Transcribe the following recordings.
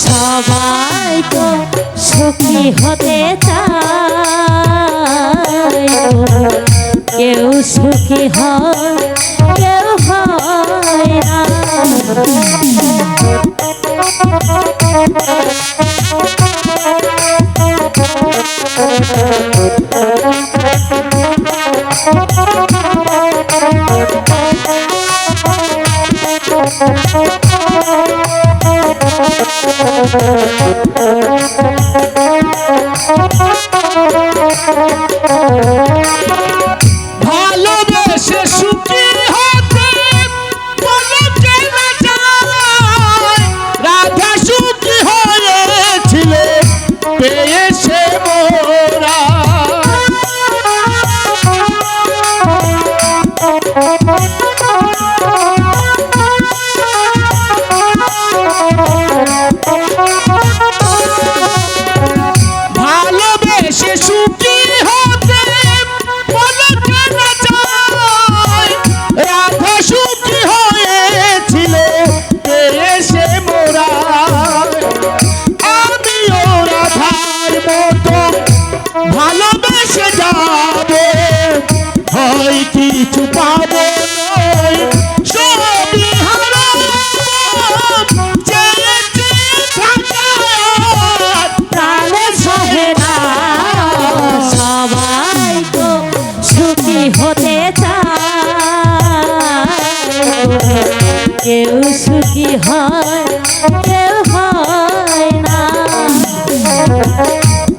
সবাই তো সুখী হতে চায়, কেউ সুখী হয় কেউ হয় না। ভালোবেসে সুখী হতে বলে চেনা যায়, রাধা সুখী হয়েছিল পেয়েছে মোরা। ভালোবেসে সুখী হতে বলে চেনা যায়, রাধা সুখী হয়েছিল পেয়েছে মোরা। আমিও রাধার মতো ভালোবেসে যাবে, হয় কিছু পাবো নয় সবই হারাম, চেয়ে চেয়ে থাকা প্রাণে সহে না। সবাই তো সুখী হতে চায়, কেউ সুখী হয় কেউ হয় না।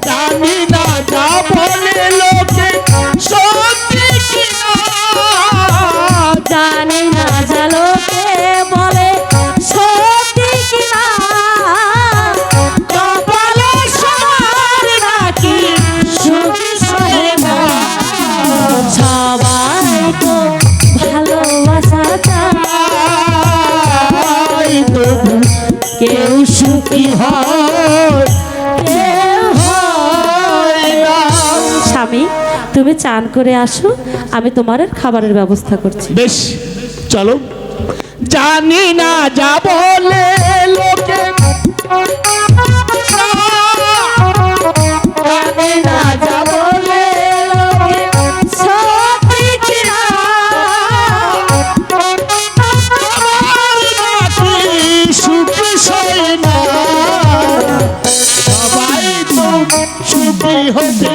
জানি না যা বলে লোকে সত্যি কিনা, জানি না যা লোকে বলে সত্যি কিনা, কপালে সবার নাকি সুখী সহে না। সবাই তো ভালোবাসা চায়, তবু কেউ সুখী হয় কেউ হয় না। স্বামী, তুমি চান করে আসো, আমি তোমার খাবারের ব্যবস্থা করছি। বেশ চলো। জানি না যা বলে লোকে, জানি না যা বলে লোকে সত্যি কিনা, আমার নাকি সুখী সয় না, সবাই তো সুখী হতে